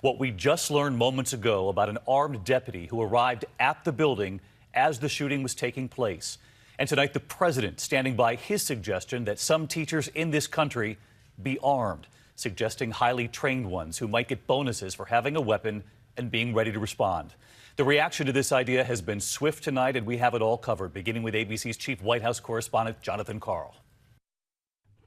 What we just learned moments ago about an armed deputy who arrived at the building as the shooting was taking place. And tonight, the president standing by his suggestion that some teachers in this country be armed, suggesting highly trained ones who might get bonuses for having a weapon and being ready to respond. The reaction to this idea has been swift tonight, and we have it all covered, beginning with ABC's chief White House correspondent, Jonathan Karl.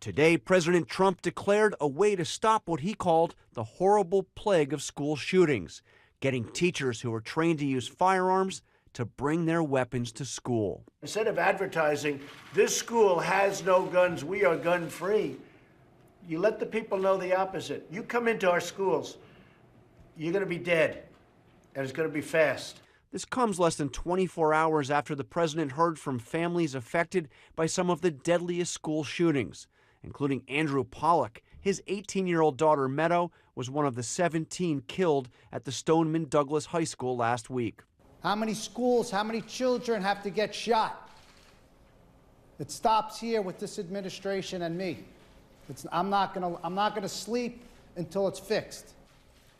Today, President Trump declared a way to stop what he called the horrible plague of school shootings, getting teachers who are trained to use firearms to bring their weapons to school. Instead of advertising, this school has no guns, we are gun free, you let the people know the opposite. You come into our schools, you're going to be dead, and it's going to be fast. This comes less than 24 hours after the president heard from families affected by some of the deadliest school shootings, including Andrew Pollock. His 18-year-old daughter, Meadow, was one of the 17 killed at the Stoneman Douglas High School last week. How many schools, how many children have to get shot? It stops here with this administration and me. I'm not gonna sleep until it's fixed.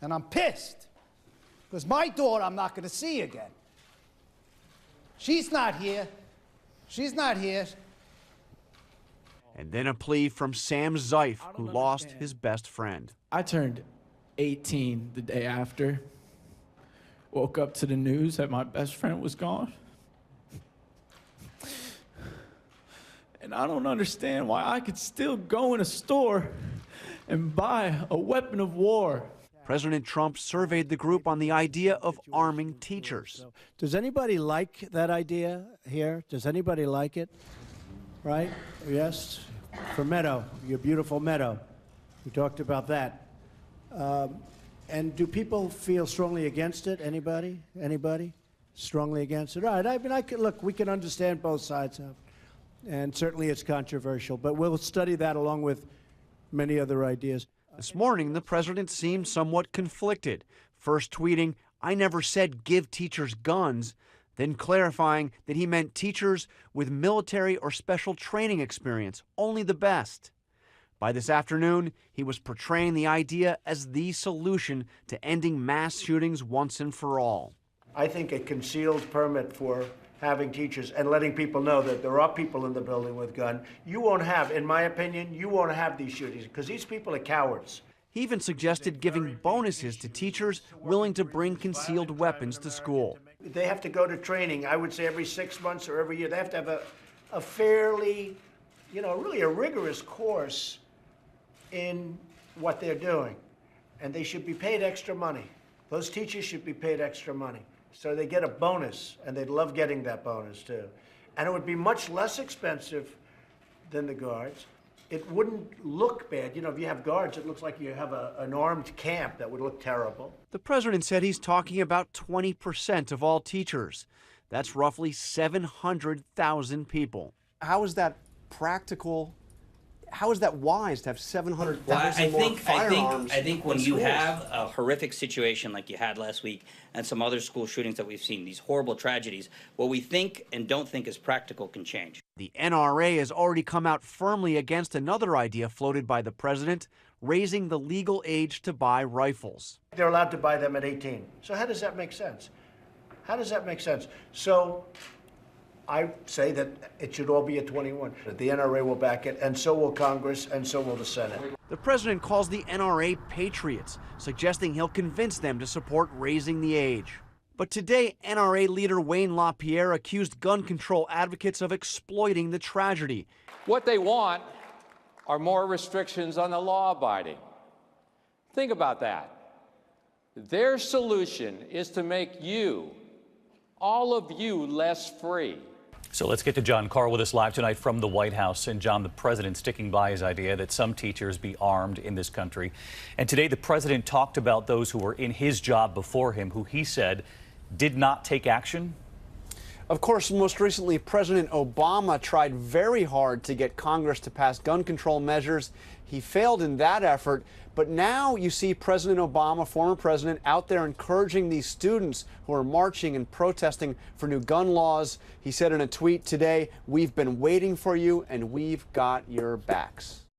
And I'm pissed, because my daughter I'm not gonna see again. She's not here. She's not here. And then a plea from Sam Zeif, who lost his best friend. I turned 18 the day after. Woke up to the news that my best friend was gone. And I don't understand why I could still go in a store and buy a weapon of war. President Trump surveyed the group on the idea of arming teachers. Does anybody like that idea here? Does anybody like it? Right? Yes? For Meadow, your beautiful Meadow. We talked about that. And do people feel strongly against it? Anybody? Anybody? Strongly against it? All right. I mean, look, we can understand both sides of it. And certainly it's controversial, but we'll study that along with many other ideas. This morning, the president seemed somewhat conflicted, first tweeting, "I never said give teachers guns," then clarifying that he meant teachers with military or special training experience, only the best. By this afternoon, he was portraying the idea as the solution to ending mass shootings once and for all. I think a concealed permit for having teachers and letting people know that there are people in the building with guns, you won't have, in my opinion, you won't have these shootings, because these people are cowards. He even suggested giving bonuses to teachers willing to bring concealed weapons to school. They have to go to training, I would say every 6 months or every year. They have to have a fairly, really a rigorous course in what they're doing. And they should be paid extra money. Those teachers should be paid extra money. So they get a bonus, and they'd love getting that bonus too. And it would be much less expensive than the guards. It wouldn't look bad. If you have guards, it looks like you have an armed camp. That would look terrible. The president said he's talking about 20% of all teachers. That's roughly 700,000 people. How is that practical? How is that wise to have 700,000 more firearms? I think when you have a horrific situation like you had last week and some other school shootings that we've seen, these horrible tragedies, what we think and don't think is practical can change. The NRA has already come out firmly against another idea floated by the president, raising the legal age to buy rifles. They're allowed to buy them at 18. So how does that make sense? How does that make sense? So I say that it should all be at 21. The NRA will back it, and so will Congress, and so will the Senate. The president calls the NRA patriots, suggesting he'll convince them to support raising the age. But today, NRA leader Wayne LaPierre accused gun control advocates of exploiting the tragedy. What they want are more restrictions on the law-abiding. Think about that. Their solution is to make you, all of you, less free. So let's get to John Karl with us live tonight from the White House. And John, the president sticking by his idea that some teachers be armed in this country. And today the president talked about those who were in his job before him, who he said did not take action. Of course, most recently, President Obama tried very hard to get Congress to pass gun control measures. He failed in that effort. But now you see President Obama, former president, out there encouraging these students who are marching and protesting for new gun laws. He said in a tweet today, "We've been waiting for you and we've got your backs."